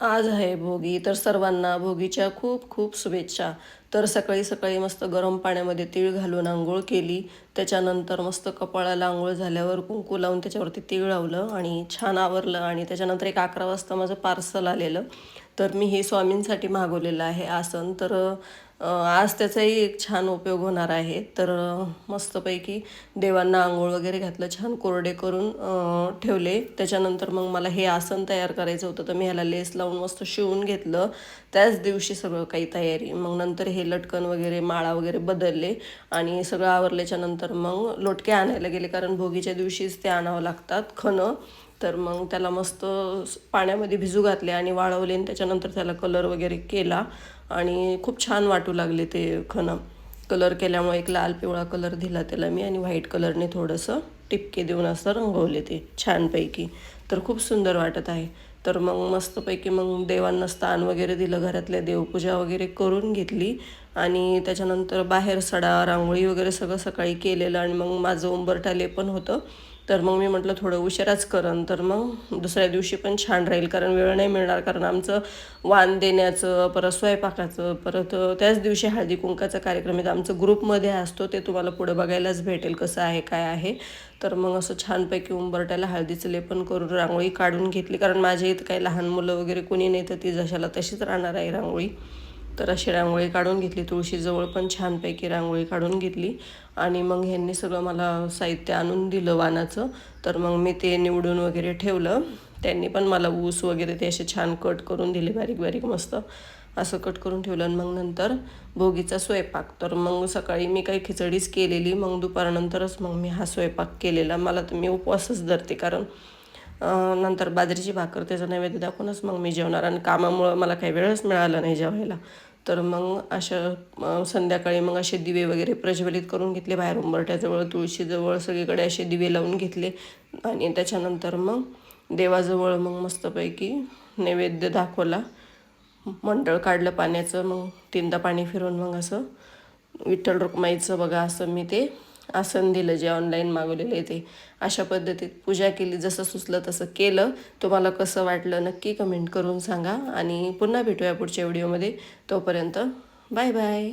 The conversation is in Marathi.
आज आहे भोगी, तर सर्वांना भोगीच्या खूप खूप शुभेच्छा. तर सकाळी सकाळी मस्त गरम पाण्यामध्ये तीळ घालून अंघोळ केली. त्याच्यानंतर मस्त कपाळाला अंघोळ झाल्यावर कुंकू लावून त्याच्यावरती तीळ लावलं आणि छान आवरलं. आणि त्याच्यानंतर एक 11 वाजता माझं पार्सल आलेलं. तर मी हे स्वामींसाठी मागवलेलं आहे आसन. तर आज त्याचाही एक छान उपयोग होणार आहे. तर मस्तपैकी देवांना आंघोळ वगैरे घातलं, छान कोरडे करून ठेवले. त्याच्यानंतर मग मला हे आसन तयार करायचं होतं, तर मी ह्याला लेस लावून मस्त शिवून घेतलं. त्याच दिवशी सगळं काही तयारी. मग नंतर हे लटकन वगैरे माळा वगैरे बदलले आणि सगळं आवरल्याच्या नंतर मग लोटके आणायला गेले, कारण भोगीच्या दिवशीच ते आणावं लागतात खणं. तर मग त्याला मस्त पाण्यामध्ये भिजू घातले आणि वाळवले आणि त्याच्यानंतर त्याला कलर वगैरे केला आणि खूप छान वाटू लागले ते खणं. कलर केल्यामुळे एक लाल पिवळा कलर दिला त्याला मी आणि व्हाईट कलरने थोडंसं टिपके देऊन असं रंगवले ते छानपैकी. तर खूप सुंदर वाटत आहे. तर मग मस्तपैकी मग देवांना स्थान वगैरे दिलं, घरातल्या देवपूजा वगैरे करून घेतली आणि त्याच्यानंतर बाहेर सडा रांगोळी वगैरे सगळं सकाळी केलेलं. आणि मग माझं उंबरठा पण होतं. तर मग मी म्हटलं थोडं उशिराच करन, तर मग दुसऱ्या दिवशी पण छान राहील, कारण वेळ नाही मिळणार. कारण आमचं वाण देण्याचं, परत स्वयंपाकाचं, परत त्याच दिवशी हळदी कुंकाचा कार्यक्रम आहे. आमचं ग्रुपमध्ये असतो, ते तुम्हाला पुढे बघायलाच भेटेल कसं आहे काय आहे. तर मग असं छानपैकी उंबरट्याला हळदीचं लेपन करून रांगोळी काढून घेतली, कारण माझ्या इथं काही लहान मुलं वगैरे कोणी नाही, तर ती जशाला तशीच राहणार आहे रांगोळी. तर अशी रांगोळी काढून घेतली. तुळशीजवळ पण छानपैकी रांगोळी काढून घेतली. आणि मग ह्यांनी सगळं मला साहित्य आणून दिलं वाणाचं. तर मग मी ते निवडून वगैरे ठेवलं. त्यांनी पण मला ऊस वगैरे ते असे छान कट करून दिले, बारीक बारीक मस्त असं कट करून ठेवलं. आणि मग नंतर भोगीचा स्वयंपाक. तर मग सकाळी मी काही खिचडीच केलेली, मग दुपारनंतरच मग मी हा स्वयंपाक केलेला. मला तर मी उपवासच धरते, कारण नंतर बाजरीची भाकर त्याचा नैवेद्य दाखवूनच मग मी जेवणार, आणि कामामुळं मला काही वेळच मिळाला नाही जेवायला. तर मग अशा संध्याकाळी मग असे दिवे वगैरे प्रज्वलित करून घेतले, बाहेर उंबरठ्याजवळ तुळशीजवळ सगळीकडे असे दिवे लावून घेतले. आणि त्याच्यानंतर मग देवाजवळ मग मस्तपैकी नैवेद्य दाखवला, मंडळ काढलं पाण्याचं. मग 3दा पाणी फिरवून मग असं विठ्ठल रुक्माईचं बघा असं मी ते आसन दिलं, जे ऑनलाईन मागवलेलं आहे ते. अशा पद्धतीत पूजा केली, जसं सुचलं तसं केलं. तुम्हाला कसं वाटलं नक्की कमेंट करून सांगा. आणि पुन्हा भेटूया पुढच्या व्हिडिओमध्ये. तोपर्यंत बाय बाय.